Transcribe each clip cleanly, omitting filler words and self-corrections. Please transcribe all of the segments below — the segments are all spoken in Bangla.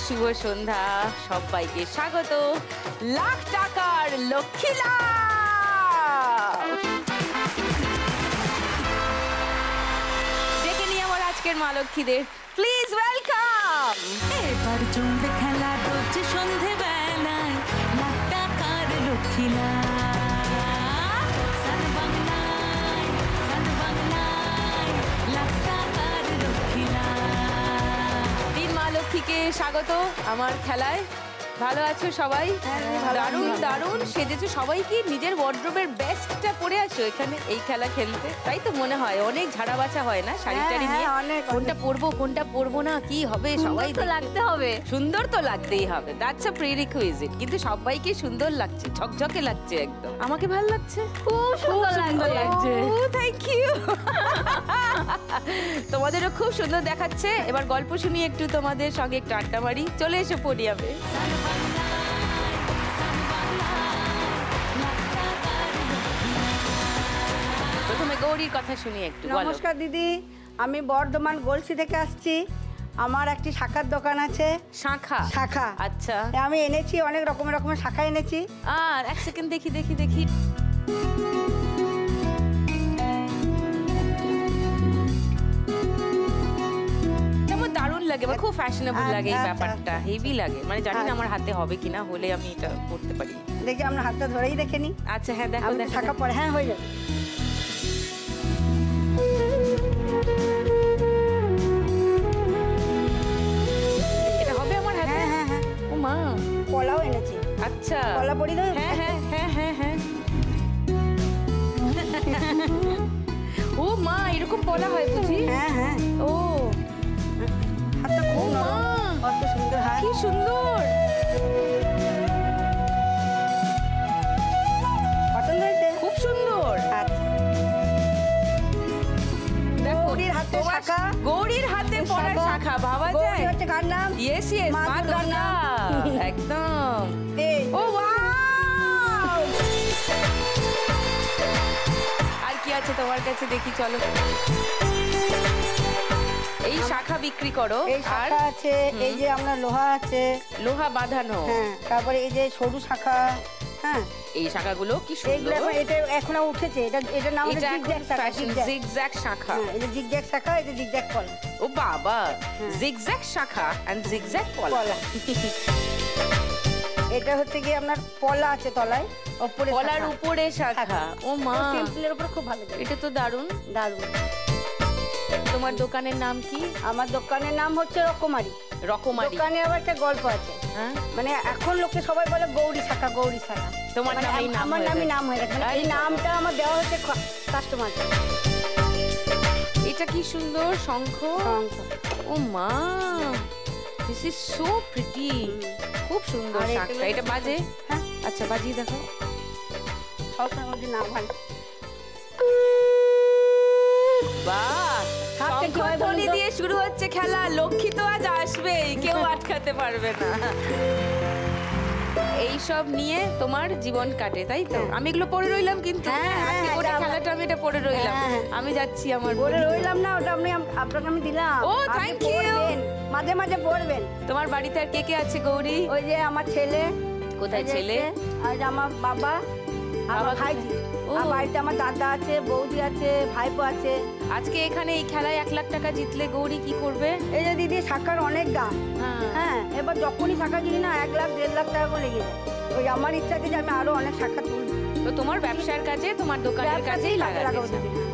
শুভ সন্ধ্যা, সবাইকে স্বাগত লাখ টাকার লক্ষ্মী লাভ। ডেকে নিয়ে আমার আজকের মা লক্ষ্মীদের, প্লিজ ওয়েলকাম। এবার চলবে খেলা রোজ সন্ধে বেলায়, লাখ টাকার লক্ষ্মী লাভ। লাখ টাকার লক্ষ্মী লাভ। তিন মা লক্ষ্মীকে স্বাগত আমার খেলায়। ভালো আছো সবাই? দারুণ দারুণ সেজেছো সবাই। কি নিজের ওয়ার্ড্রোবের বেস্টটা পরে আছো এখানে এই খেলা খেলতে? তাই তো মনে হয়। অনেক ঝাড়া বাছা হয় না শাড়ি টাড়ি নিয়ে, কোনটা পরবো কোনটা পরবো না, কি হবে সবাই তো লাগতে হবে, সুন্দর তো লাগতেই হবে, দ্যাটস আ প্রিরিকুইজিট। কিন্তু সবাইকে সুন্দর লাগছে, ঝকঝকে লাগছে একদম। আমাকে ভালো লাগছে, খুব সুন্দর লাগছে। Thank you. তোমাদেরও খুব সুন্দর দেখাচ্ছে। এবার গল্প শুনি একটু, তোমাদের সঙ্গে একটু আড্ডা মারি। চলে এসো পোডিয়ামে। প্রথমে গৌরীর কথা শুনি একটু। নমস্কার দিদি, আমি বর্ধমান গলসি থেকে আসছি। আমার একটি শাখার দোকান আছে। শাখা? শাখা, আচ্ছা। আমি এনেছি অনেক রকমের শাখা এনেছি। আর এক সেকেন্ড দেখি দেখি দেখি। দারুণ লাগে, খুব ফ্যাশনেবল লাগে এই ব্যাপারটা, হেভি লাগে। মানে জানি না আমার হাতে হবে কিনা, হলে আমি এটা করতে পারি। দেখি আপনার হাতটা ধরেই দেখে নি। আচ্ছা হ্যাঁ দেখো, শাখা পরে হ্যাঁ হয়ে যাবে। এটা হবে আমার হাতে? হ্যাঁ হ্যাঁ হ্যাঁ। ও মা, পলাও এনেছি। আচ্ছা, পলা পরি দেবে? হ্যাঁ হ্যাঁ হ্যাঁ হ্যাঁ হ্যাঁ। ও মা, এরকম পলা হয় বুঝি? হ্যাঁ হ্যাঁ। ও হাতটা খুব নরম, কত সুন্দর হাত, কি সুন্দর। পছন্দ হয়েছে? খুব সুন্দর। গৌরীর হাতে শাখা, গৌরীর হাতে পড়া শাখা, ভাবা যায়? গৌরী হচ্ছে কার নাম? ইয়েস ইয়েস, মা দুর্গা। একদম। ও ওয়াও! আর কি আছে তোমার কাছে দেখি, চলো। এই শাখা বিক্রি করো? এই শাখা আছে, এই যে আমরা লোহা আছে, লোহা বাঁধানো। হ্যাঁ, তারপরে এই যে সরু শাখা। হ্যাঁ, এই শাখাগুলো কি সুন্দর। এটা এখন উঠেছে, এটা নাম হচ্ছে জিগজ্যাগ শাখা। জিগজ্যাগ শাখা, এই যে জিগজ্যাগ শাখা, এই যে জিগজ্যাগ পলা। ও বাবা, জিগজ্যাগ শাখা এন্ড জিগজ্যাগ পলা। এটা হচ্ছে কি আপনার পলা আছে তলায়, উপরে পলার উপরে শাখা। ও মা, সিম্পলের উপর খুব ভালো লাগে। এটা তো দারুণ দারুণ। তোমার দোকানের নাম কি? আমার দোকানের নাম হচ্ছে রকমারি। রকমারি। দোকানে আবার একটা গল্প আছে। মানে এখন লোকে সবাই বলে গৌরী শাখা, গৌরী শাখা। তোমার নামই নাম? আমার নামই নাম হয়ে গেছে। এই নামটা আমার দেওয়া হচ্ছে কাস্টমার। এটা কি সুন্দর শঙ্খ। ও মা, দিস ইজ সো প্রিটি। খুব সুন্দর শাখা। এটা বাজে? হ্যাঁ, আচ্ছা বাজিয়ে দেখো। সবসময় বলছি না ভাই। বাহ, শঙ্খধ্বনি দিয়ে শুরু হচ্ছে খেলা। লক্ষ্মী তো আজ আসবেই, কেউ আটকাতে পারবে না। এইসব নিয়ে তোমার জীবন কাটে, তাই তো? আমি এগুলো পড়ে রইলাম, কিন্তু আজকে গোটা খেলাটা আমি এটা পড়ে রইলাম। আমি যাচ্ছি আমার। পড়ে রইলাম না, ওটা আপনাকে আমি দিলাম। ও থ্যাংক ইউ। মাঝে মাঝে পড়বেন। তোমার বাড়িতে আর কে কে আছে গৌরী? ওই যে আমার ছেলে। কোথায় ছেলে? আর আমার বাবা, আমার ভাইজি। আর বাড়িতে আমার দাদা আছে, বৌদি আছে, ভাইপো আছে। আজকে এখানে এই খেলায় 1 লাখ টাকা জিতলে গৌরী কি করবে? এই যে দিদি, শাখার অনেক দাম। হ্যাঁ, এবার যখনই শাখা কিনি না 1 লাখ 1.5 লাখ টাকা করে লেগে যায়। ওই আমার ইচ্ছা আছে যে আমি আরো অনেক শাখা তুলব। তো তোমার ব্যবসার কাজে, তোমার দোকানের কাজেই লাগাবো।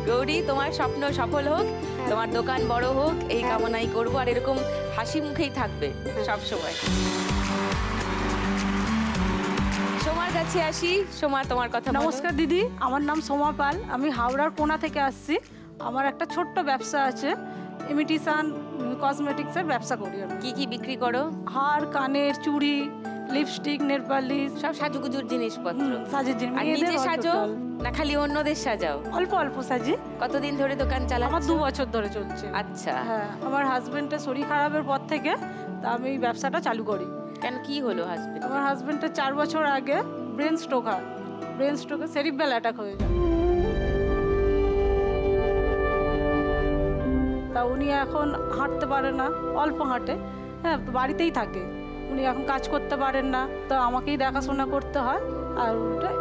গৌরী, তোমার স্বপ্ন সফল হোক, তোমার দোকান বড় হোক, এই কামনাই করবো। আর এরকম হাসি মুখেই থাকবে সব সময়। সোমার কাছে আসি। সোমা, তোমার কথা। নমস্কার দিদি, আমার নাম সোমা পাল। আমি হাওড়ার কোনা থেকে আসছি। আমার একটা ছোট্ট ব্যবসা আছে, ইমিটেশন কসমেটিক্সের ব্যবসা করি। কি কি বিক্রি করো? হার, কানের, চুড়ি, লিপস্টিক, নেল পালিশ, সব সাজুগুজুর জিনিসপত্র। সাজের জিনিস। আর নিজে সাজো না খালি অন্যদের সাজাও? অল্প অল্প সাজি। কতদিন ধরে দোকান চালাচ্ছ? আমার 2 বছর ধরে চলছে। আচ্ছা। হ্যাঁ, আমার হাজবেন্ডের শরীর খারাপের পর থেকে তা আমি এই ব্যবসাটা চালু করি। কেন, কি হলো হাজবেন্ড? আমার হাজবেন্ডের 4 বছর আগে ব্রেন স্ট্রোকে সেরিব্রাল অ্যাটাক হয়ে যায়। তা উনি এখন হাঁটতে পারে না, অল্প হাঁটে। হ্যাঁ, বাড়িতেই থাকে। উনি এখন কাজ করতে পারেন না, তো আমাকেই দেখাশোনা করতে হয়। আর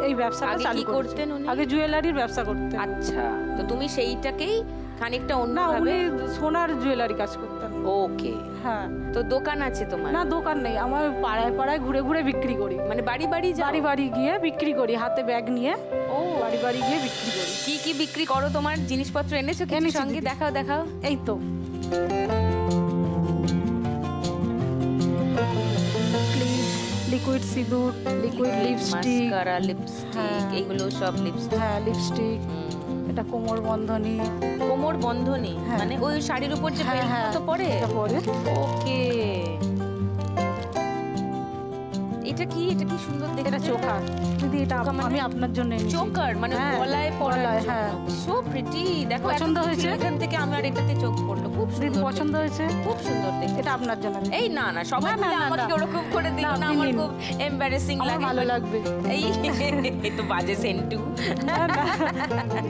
এই ব্যবসাটা আগে চালু কি করতেন উনি? আগে জুয়েলারির ব্যবসা করতেন। আচ্ছা, তো তুমি সেইটাকেই খানিকটা না, অন্যভাবে। উনি সোনার জুয়েলারি কাজ করতেন। ওকে, হ্যাঁ। তো দোকান আছে তোমার? না, দোকান নেই আমার, পাড়ায় পাড়ায় ঘুরে ঘুরে বিক্রি করি। মানে বাড়ি বাড়ি যাও? বাড়ি বাড়ি গিয়ে বিক্রি করি, হাতে ব্যাগ নিয়ে ও, বাড়ি বাড়ি গিয়ে বিক্রি করি। কি কি বিক্রি করো? তোমার জিনিসপত্র এনেছো কি এনেছি সঙ্গে? দিদি। দেখাও দেখাও। এই তো লিকুইড সিঁদুর, লিকুইড লিপস্টিক, মাস্কারা, লিপস্টিক, এগুলো সব লিপস্টিক। হ্যাঁ লিপস্টিক, এটা কোমর বন্ধনী। কোমর বন্ধনী হ্যাঁ। মানে ওই শাড়ির উপর যে হ্যাঁ, বেল্ট হ্যাঁ, মতো পরে? এটা পরে। ওকে, এটা কি? এটা কি সুন্দর দেখতে। এটা চোকার দিদি, এটা চোকার মানে? আমি আপনার জন্য এনেছি। চোকার মানে হ্যাঁ, গলায় পরার গলায়, জন্য। হ্যাঁ। So pretty. দেখো পছন্দ এত কিছু হয়েছে? এখান থেকে আমার এটাতে চোখ পড়লো। খুব দিদি সুন্দর পছন্দ দেখতে। হয়েছে? খুব সুন্দর দেখতে। এটা আপনার জন্য এনেছি। এই না না, সবাই না, না, মিলে না, আমাকে না। ওরকম করে দিও না, না, আপনি আমার নিন। খুব এমবারেসিং আমার লাগে। ভালো লাগবে। এই তো বাজে সেন্টু। না, না।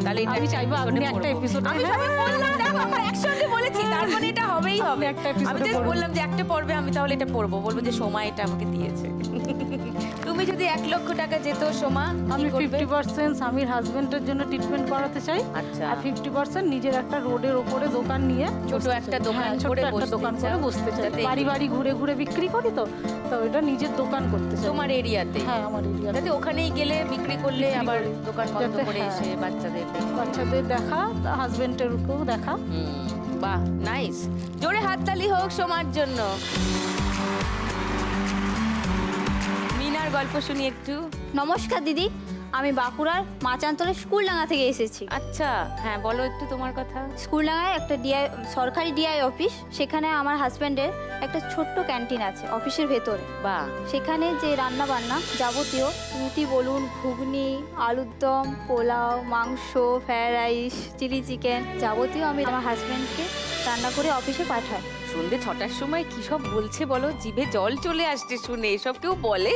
তাহলে এটা আমি চাইবো আপনি একটা এপিসোড। আমি সবাই বললাম, দেখো আমরা একসঙ্গে বলেছি, তার মানে এটা হবেই হবে। একটা episode আমি এ just পড়বো। বললাম যে একটা পর্বে আমি তাহলে এটা পড়বো, বলবো যে সোমা এটা আমাকে দিয়েছে। তুমি যদি 1 লক্ষ টাকা যেত সোমা, আমি কি করবে? 50% স্বামীর হাজবেন্ডের জন্য ট্রিটমেন্ট করাতে চাই। আচ্ছা। আর 50% নিজের একটা রোডের ওপরে দোকান নিয়ে ছোট বসতে একটা চাই। দোকান হ্যাঁ, ছোট করে একটা বসতে দোকান করে চাও। বসতে চাই। যাতে বাড়ি বাড়ি ঘুরে ঘুরে বিক্রি করি, তো ওটা নিজের দোকান করতে চাই। তোমার এরিয়াতে? হ্যাঁ, আমার এরিয়াতে। যাতে ওখানেই গেলে বিক্রি করলে বিক্রি আবার করি। দোকান বন্ধ যাতে, করে হ্যাঁ। এসে বাচ্চাদের। বাচ্চাদের দেখা, হাজবেন্ডেরকেও দেখা। বাহ, নাইস। জোরে হাততালি হোক সোমার জন্য। মিনার গল্প শুনি একটু। নমস্কার দিদি, আমি বাঁকুড়ার মাচান্তলের স্কুলডাঙ্গা থেকে এসেছি। আচ্ছা, হ্যাঁ বলো একটু তোমার কথা। স্কুলডাঙ্গায় একটা ডিআই, সরকারি ডিআই অফিস, সেখানে আমার হাজব্যান্ডের একটা ছোট্ট ক্যান্টিন আছে অফিসের ভেতরে। বাহ, সেখানে যে রান্না বান্না যাবতীয়, রুটি বলুন, ঘুগনি, আলুর দম, পোলাও, মাংস, ফ্রায়েড রাইস, চিলি চিকেন, যাবতীয় আমি আমার হাজব্যান্ডকে রান্না করে অফিসে পাঠাই। সন্ধ্যে 6টার সময় কি সব বলছে বলো, জিভে জল চলে আসছে শুনে। এসব কেউ বলে?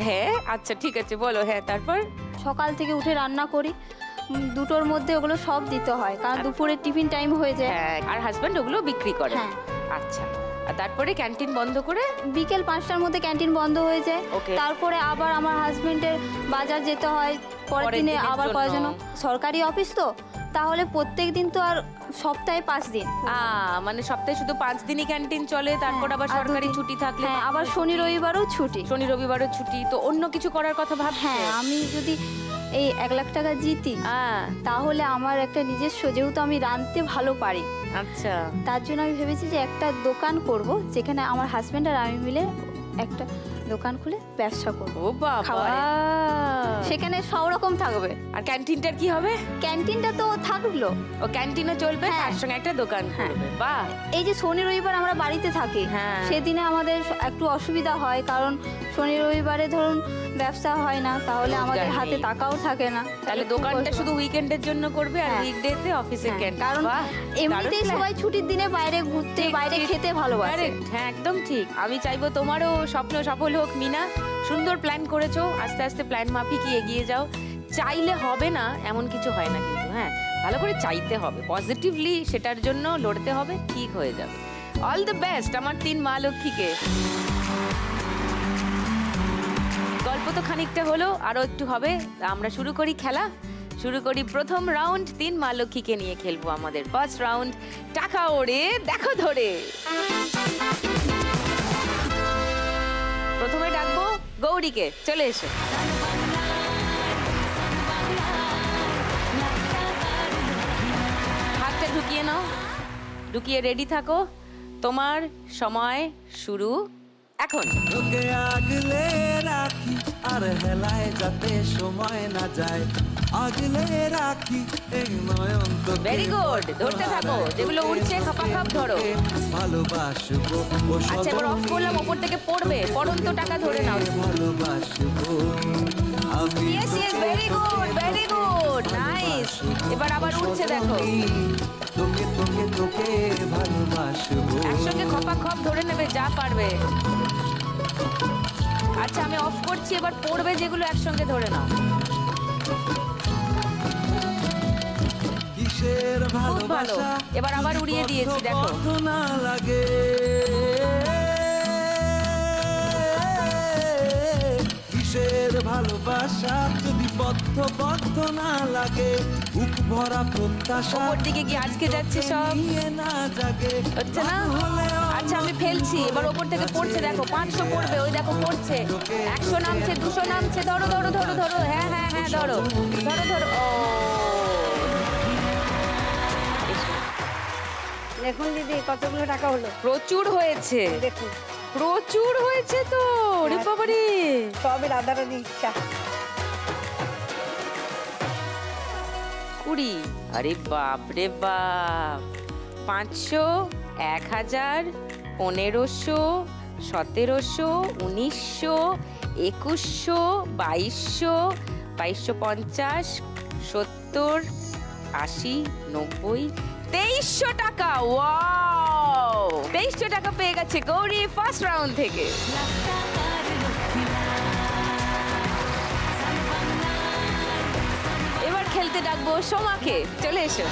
হ্যাঁ, আচ্ছা ঠিক আছে বলো। হ্যাঁ, তারপর? সকাল থেকে উঠে রান্না করি, 2টোর মধ্যে ওগুলো সব দিতে হয়, কারণ দুপুরে টিফিন টাইম হয়ে যায়। হ্যাঁ, আর হাজবেন্ড ওগুলো বিক্রি করে? হ্যাঁ। আচ্ছা, আর তারপরে ক্যান্টিন বন্ধ করে? বিকেল 5টার মধ্যে ক্যান্টিন বন্ধ হয়ে যায়। Okay. তারপরে আবার আমার হাজবেন্ডের বাজার যেতে হয় পরের পরের দিনে দিনের আবার জন্য। করার জন্য। সরকারি অফিস তো, তাহলে প্রত্যেক দিন তো আর সপ্তাহে 5 দিন। মানে সপ্তাহে শুধু 5 দিনই ক্যান্টিন চলে, তারপর আবার আর সরকারি দুদিন। ছুটি থাকলে? হ্যাঁ, আবার শনি রবিবারও ছুটি। শনি রবিবারও ছুটি, তো অন্য কিছু করার কথা ভাবছো? হ্যাঁ, আমি যদি এই 1 লাখ টাকা জিতি, তাহলে আমার একটা নিজস্ব, যেহেতু আমি রাঁধতে ভালো পারি, আচ্ছা, তার জন্য আমি ভেবেছি যে একটা দোকান করব, যেখানে আমার হাজবেন্ড আর আমি মিলে একটা দোকান খুলে ব্যবসা করব। ও বাবা, খাবারের। সেখানে সব রকম থাকবে। আর ক্যান্টিনটার কি হবে? ক্যান্টিনটা তো থাকলো, ও ক্যান্টিনও চলবে, হ্যাঁ। তার সঙ্গে একটা দোকান করবে। বাহ, এই যে শনি রবিবার আমরা বাড়িতে থাকি, হ্যাঁ। সেদিনে আমাদের একটু অসুবিধা হয়, কারণ শনি রবিবারে ধরুন ব্যবসা হয় না, তাহলে আমাদের রোজগার হাতে নেই। টাকাও থাকে না। তাহলে দোকানটা শুধু উইকেন্ডের জন্য করবে আর হ্যাঁ। উইকডেতে অফিসের হ্যাঁ, ক্যান্টিন। কারণ এমনিতেই সবাই ছুটির দিনে বাইরে ঘুরতে, বাইরে খেতে ভালোবাসে। হ্যাঁ, একদম ঠিক। আমি চাইবো তোমারও স্বপ্ন সফল হোক মিনা। সুন্দর প্ল্যান করেছো, আস্তে আস্তে প্ল্যান মাফিক এগিয়ে যাও। চাইলে হবে না এমন কিছু হয় না কিন্তু, হ্যাঁ ভালো করে চাইতে হবে, পজিটিভলি সেটার জন্য লড়তে হবে, ঠিক হয়ে যাবে। অল দ্য বেস্ট আমার 3 মা লক্ষ্মীকে। গল্প তো খানিকটা হলো, আরো একটু হবে। আমরা শুরু করি খেলা, শুরু করি প্রথম রাউন্ড। 3 মা লক্ষ্মীকে নিয়ে খেলবো আমাদের ফার্স্ট রাউন্ড, টাকা ওড়ে দেখো ধরে। প্রথমে ডাকবো গৌরীকে, চলে এসো। হাতটা ঢুকিয়ে নাও, ঢুকিয়ে রেডি থাকো। তোমার সময় শুরু এখন। তোকে আগলে রাখি আর হেলায় যাতে সময় না যায়, আগলে রাখি এই নয়ন তোকে। ভেরি গুড, ধরতে থাকো, যেগুলো উঠছে খাপা খাপ ধরো। ভালোবাসবো ও আচ্ছা, এবার অফ করলাম, ওপর থেকে পড়বে, পড়ন্ত টাকা ধরে নাও। ভালোবাসবো আমি। Yes yes, very good, very good, nice. এবার আবার উঠছে দেখো। তোকে তোকে তোকে ভালোবাসবো। একসঙ্গে খপা খপ ধরে নেবে যা পারবে। আচ্ছা, আমি অফ করছি, এবার পড়বে যেগুলো একসঙ্গে ধরে নাও। কিসের খুব ভালো, ভালোবাসা এবার আবার উড়িয়ে দিয়েছি দেখো। কত না লাগে ভালোবাসা যদি বদ্ধ বদ্ধ না লাগে, বুক ভরা প্রত্যাশা ওপর দিকে কি আজকে যাচ্ছে সব নিয়ে না জাগে, হচ্ছে না? আচ্ছা আমি ফেলছি, এবার ওপর থেকে পড়ছে, দেখো 500 পড়বে, ওই দেখো পড়ছে, 100 নামছে, 200 নামছে, ধরো ধরো ধরো ধরো, হ্যাঁ হ্যাঁ হ্যাঁ ধরো ধরো ধরো। ও দেখুন দিদি কতগুলো টাকা হলো, প্রচুর হয়েছে, দেখুন প্রচুর হয়েছে তো, ওরে বাবারে। সবই রাধারাধি ইচ্ছা। 20, আরে বাপ রে বাপ, 500, 1000, 1500, 1700, 1900, 2100, 2200, 2250, 70, 80, 90, 2300 টাকা। ওয়াও, 2300 টাকা পেয়ে গেছে গৌরী ফার্স্ট রাউন্ড থেকে। এবার খেলতে ডাকবো সোমাকে, চলে এসো।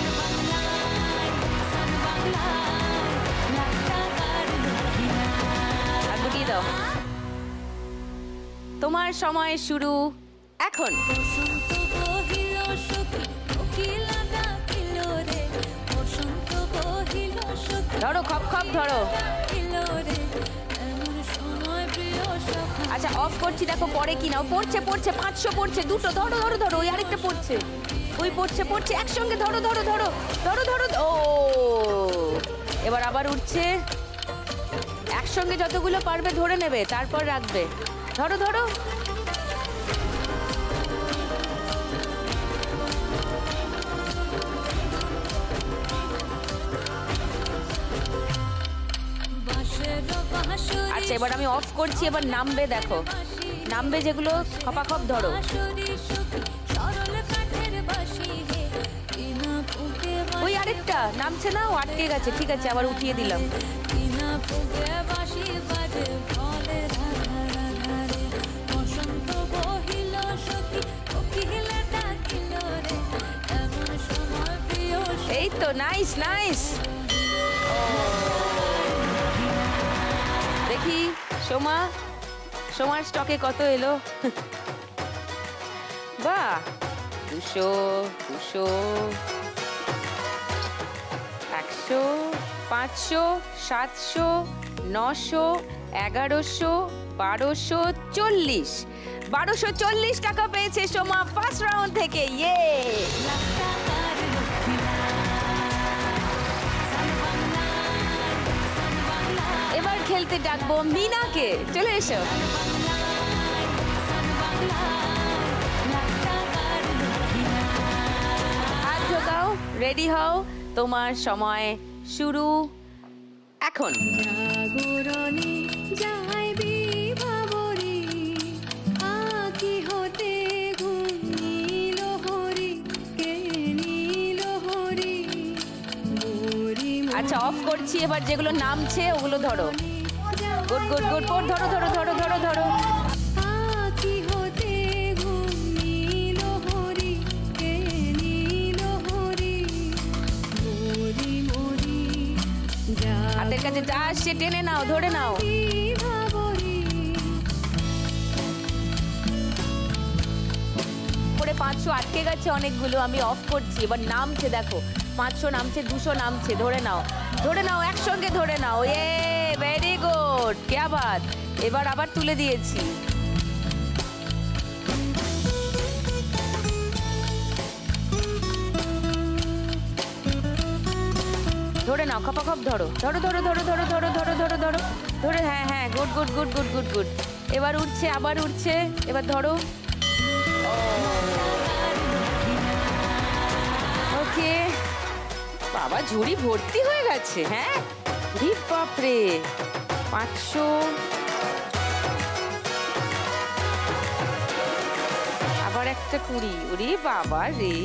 হাত গুটিয়ে দাও। তোমার সময় শুরু এখন। ধরো, খপ খপ ধরো। আচ্ছা অফ করছি, দেখো পরে কি নাও, পড়ছে পড়ছে, 500 পড়ছে, দুটো, ধরো ধরো ধরো, ওই আরেকটা পড়ছে, ওই পড়ছে পড়ছে, একসঙ্গে ধরো ধরো ধরো ধরো ধরো। ও এবার আবার উঠছে, একসঙ্গে যতগুলো পারবে ধরে নেবে, তারপর রাখবে, ধরো ধরো। আচ্ছা এবার আমি অফ করছি, এবার নামবে, দেখো নামবে যেগুলো, খপাখপ ধরো। ওই আরেকটা নামছে না, ও আটকে গেছে, ঠিক আছে আবার উঠিয়ে দিলাম। এই তো, নাইস নাইস। দেখি সোমা, সোমার স্টকে কত এলো। বাহ, 200, 200, 100, 500, 700, 900, 1100, 1240, 1240 টাকা পেয়েছে সোমা ফার্স্ট রাউন্ড থেকে। ইয়ে, এবার খেলতে ডাকবো মিনাকে, চলে এসো। হাত ঢোকাও, রেডি হও, তোমার সময় শুরু এখন। আচ্ছা অফ করছি, এবার যেগুলো নামছে ওগুলো ধরো, গুড গুড গুড, ধরো ধরো ধরো ধরো ধরো। হাতের কাছে যা আসছে টেনে নাও, ধরে নাও। পরে 500 আটকে গেছে অনেকগুলো, আমি অফ করছি, এবার নামছে, দেখো 500 নামছে, 200 নামছে, ধরে নাও ধরে নাও, একসঙ্গে ধরে নাও। এ ভেরি গুড, ক্যা বাত। এবার আবার তুলে দিয়েছি। ধরে নাও, খপাখপ ধরো, ধরো ধরো ধরো ধরো ধরো ধরো ধরো ধরো ধরে, হ্যাঁ হ্যাঁ, good good good good good good. এবার উঠছে, আবার উঠছে, এবার ধরো। ওকে, বাবা ঝুড়ি ভর্তি হয়ে গেছে। হ্যাঁ, বাপরে, 500, আবার একটা 20, ওরে বাবা রে।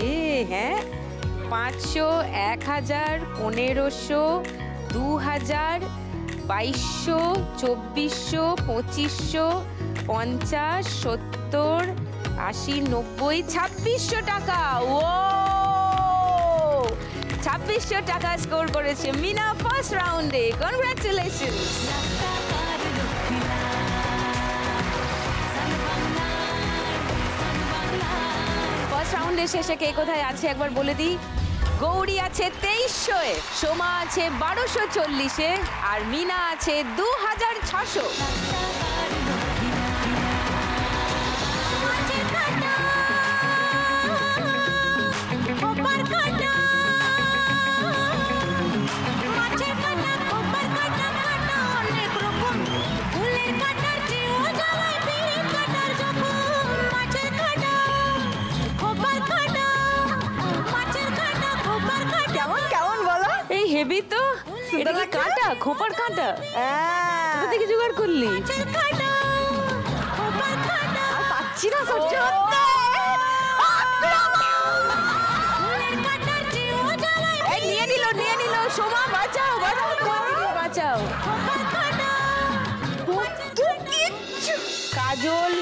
হ্যাঁ, 500, 1000, 1500, 2000, 2200, 2400, 2500, 50, 70, 80, 90, 2600 টাকা। ও 2600 টাকা স্কোর করেছে মিনা ফার্স্ট রাউন্ডে। কনগ্রাচুলেশনস। রাউন্ডের শেষে কে কোথায় আছে একবার বলে দিই। গৌরী আছে 2300-এ, সোমা আছে 1240-এ, আর মিনা আছে 2600। কেমন কেমন বলো? এই হেভি তো, এটা কি কাঁটা, খোপার কাঁটা? কোথা থেকে জোগাড় করলি? আর পাচ্ছি না সহ্য করতে। এই নিয়ে নিল সোমা, বাঁচাও বাঁচাও বাঁচাও। কাজল,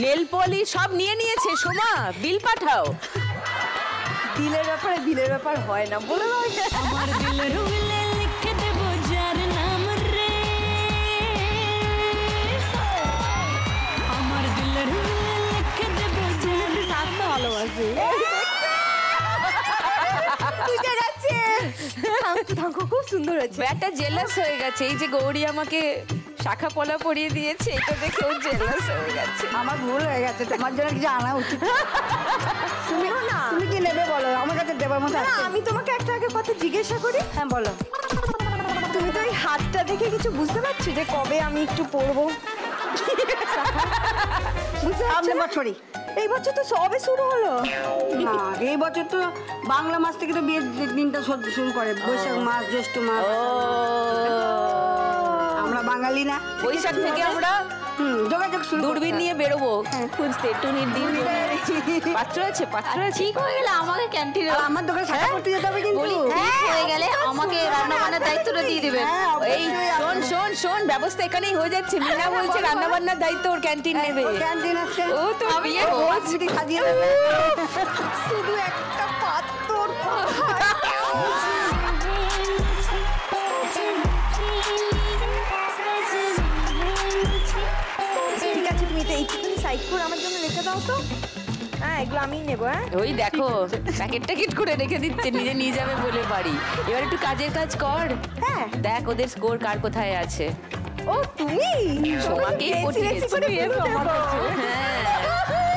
নেল পলিশ সব নিয়ে নিয়েছে সোমা, বিল পাঠাও। বিলের ব্যাপার হয় না, বলে দাও। আমার দিল রুলে লিখে দেবো যার নাম রে, আমার দিল রুলে লিখে দেবো যার নাম। ভালোবাসি খুব সুন্দর হয়েছে। ব্যাটা জেলাস হয়ে গেছে, এই যে গৌরী আমাকে শাখা পলা পরিয়ে দিয়েছে, এটা দেখে ও জেলাস হয়ে গেছে। আমার ভুল হয়ে গেছে, তোমার জন্য কিছু আনা উচিত। তুমি কি নেবে বলো, আমার কাছে দেবার মতো আছে। আমি তোমাকে একটা আগে কথা জিজ্ঞাসা করি। হ্যাঁ বলো। তুমি তো এই হাতটা দেখে কিছু বুঝতে পারছো যে কবে আমি একটু পড়বো? বুঝতে সামনে পারছো না? বছরই। এই বছর তো সবে শুরু হলো। না, এই বছর তো বাংলা মাস থেকে তো বিয়ের দিনটা শুরু করে, বৈশাখ মাস, জ্যৈষ্ঠ মাস। আমরা বাঙালি না, বৈশাখ থেকে আমরা যোগাযোগ শুরু দূরবীন নিয়ে বেরোবো খুঁজতে টুনির দিন। পাত্র আছে, পাত্র আছে। ঠিক হয়ে গেলে আমাকে ক্যান্টিনে আমার দোকানে শাখা করতে যেতে হবে কিন্তু। ঠিক হয়ে গেলে আমাকে রান্না বান্নার দায়িত্বটা দিয়ে দিবেন। হ্যাঁ, এই শোন ব্যবস্থা এখানেই হয়ে যাচ্ছে। মিনা বলছে রান্না বান্নার দায়িত্ব ওর, ক্যান্টিন নেবে। ক্যান্টিন আছে। ও তো বিয়ে যদি সাজিয়ে দেবে। শুধু একটা পাত্তর ঠিক আছে, তুমি এটা এইটুকুনি সাইড করে আমার জন্য রেখে দাও তো। হ্যাঁ, এগুলো আমিই নেবো। হ্যাঁ, ওই দেখো প্যাকেট করে রেখে দিচ্ছে, নিজে নিয়ে যাবে বলে বাড়ি। এবার একটু কাজের কাজ কর। হ্যাঁ। দেখ ওদের স্কোর কার কোথায় আছে। ও তুমি সোমাকেই পটিয়েছে। হ্যাঁ,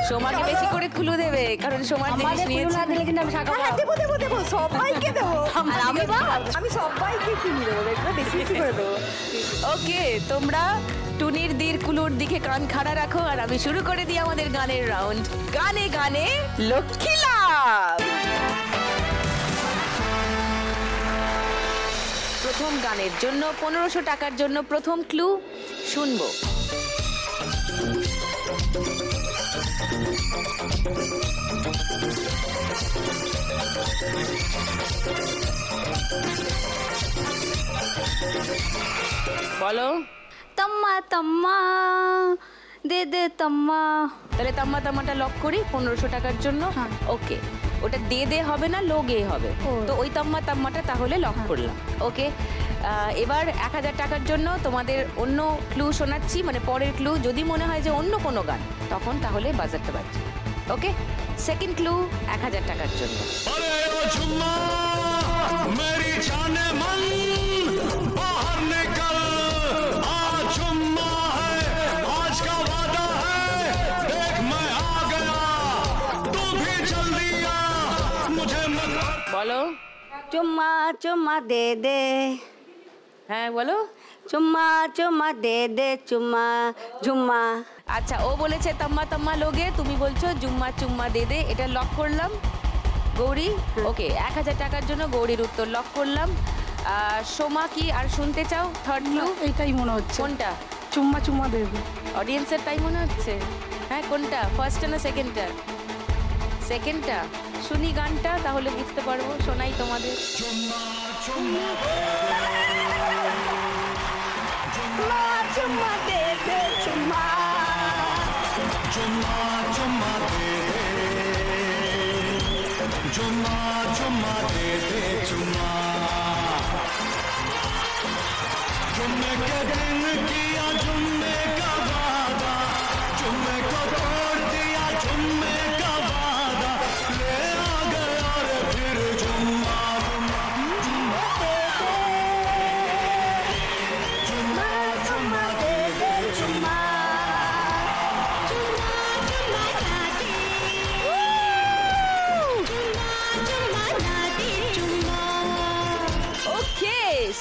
সোমাকে বেশি করে খুলে দেবে, কারণ সোমার জিনিস আমাদের নিয়েছে। কুলু না দিলে কিন্তু আমি শাখা পাবো। দেবো সবাইকে দেবো। আর আমি আমি সবাইকে কিনে দেবো, দেখবে বেশি বেশি করে দেবো। ওকে, তোমরা টুনির দির কুলুর দিকে কান খাড়া রাখো, আর আমি শুরু করে দিই আমাদের গানের রাউন্ড। গানে গানে লক্ষ্মী লাভ। প্রথম গানের জন্য 1500 টাকার জন্য প্রথম ক্লু শুনবো। বলো। তম্মা তম্মা দে দে তম্মা। তাহলে তাম্মা তাম্মাটা লক করি 1500 টাকার জন্য। হ্যাঁ। ওকে, ওটা দে হবে না, লোগে হবে। তো ওই তাম্মা তাম্মাটা তাহলে লক করলাম। ওকে, এবার 1000 টাকার জন্য তোমাদের অন্য ক্লু শোনাচ্ছি, মানে পরের ক্লু। যদি মনে হয় যে অন্য কোনো গান, তখন তাহলে বাজারটা বাজছে। ওকে, সেকেন্ড ক্লু 1000 টাকার জন্য। अरे ओ झुम्मा मेरी जाने मन बाहर निकल, आज झुम्मा है आज का वादा है, देख मैं आ गया तू भी जल्दी आ मुझे मत। বলো। চুম্মা চুম্মা দে দে, হ্যাঁ বলো। চুম্মা চুম্মা দে দে, চুম্মা ঝুম্মা। আচ্ছা, ও বলেছে তাম্মা তাম্মা লোগে, তুমি বলছো জুম্মা চুম্মা দে দে। এটা লক করলাম গৌরী। ওকে, 1000 টাকার জন্য গৌরীর উত্তর লক করলাম। সোমা কি আর শুনতে চাও থার্ড ক্লু? এইটাই মনে হচ্ছে। কোনটা? চুম্মা চুম্মা দেবে। অডিয়েন্সের তাই মনে হচ্ছে? হ্যাঁ, কোনটা, ফার্স্টটা না সেকেন্ডটা? সেকেন্ডটা। শুনি গানটা, তাহলে বুঝতে পারবো। শোনাই তোমাদের। চুম্মা চুম্মা দে দে চুম্মা, चुम्मा चुम्मा दे दे, चुम्मा चुम्मा दे दे, चुम्मा जुम्मे के दिन किया जुम्मे का वादा, जुम्मे को तोड़ दिया जुम्मे का वादा,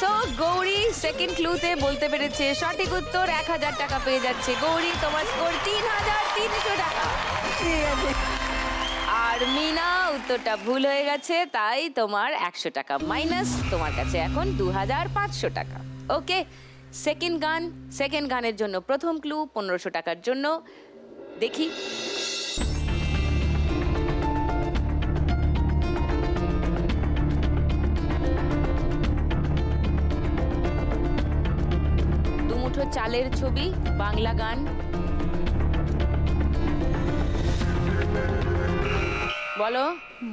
সো গৌরী সেকেন্ড ক্লুতে বলতে পেরেছে সঠিক উত্তর, 1000 টাকা পেয়ে যাচ্ছে গৌরী। তোমার স্কোর 3300 টাকা। আর মিনা উত্তরটা ভুল হয়ে গেছে, তাই তোমার 100 টাকা মাইনাস। তোমার কাছে এখন 2500 টাকা। ওকে, সেকেন্ড গানের জন্য প্রথম ক্লু 1500 টাকার জন্য। দেখি দুমুঠো চালের ছবি, বাংলা গান। বলো।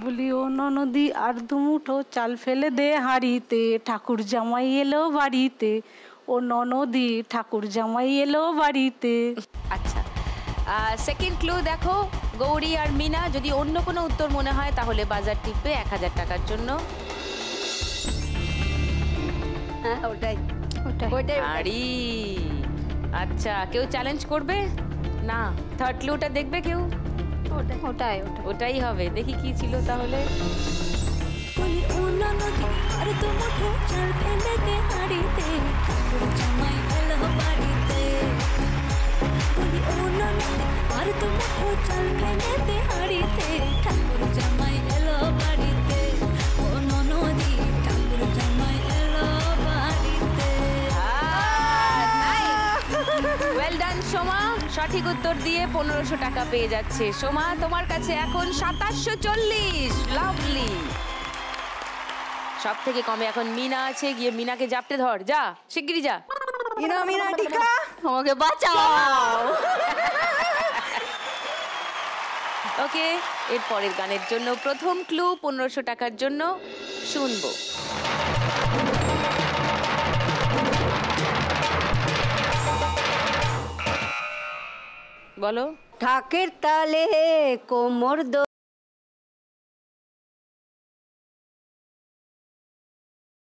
বলি ও ননদি আর দুমুঠো চাল ফেলে দে হাঁড়িতে, ঠাকুর জামাই এলো বাড়িতে। ও ননদি ঠাকুর জামাই এলো বাড়িতে। আচ্ছা, সেকেন্ড ক্লু দেখো গৌরী আর মিনা, যদি অন্য কোনো উত্তর মনে হয় তাহলে বাজার টিপবে 1000 টাকার জন্য। হ্যাঁ ওটাই। আরে আচ্ছা, কেউ চ্যালেঞ্জ করবে না? থার্ড ক্লুটা দেখবে কেউ? ওটাই হবে। দেখি কি ছিল তাহলে। বলি ও ননদি আর দুমুঠো চাল ফেলে দে হাঁড়িতে, ঠাকুর জামাই এলো বাড়িতে। বলি ও ননদি আর দুমুঠো চাল ফেলে দে হাঁড়িতে, ঠাকুর জামাই এলো বাড়িতে। ও ননদি ঠাকুর জামাই এলো বাড়িতে। ওয়েল ডান সোমা, সঠিক উত্তর দিয়ে 1500 টাকা পেয়ে যাচ্ছে সোমা। তোমার কাছে এখন 2740। লাভলি। সব থেকে কমে এখন মিনা আছে, গিয়ে মিনাকে জাপটে ধর, যা শিগগিরই যা। মিনা টিকা আমাকে বাঁচাও। ওকে, এর পরের গানের জন্য প্রথম ক্লু 1500 টাকার জন্য শুনবো। বলো। ঢাকের তালে কোমর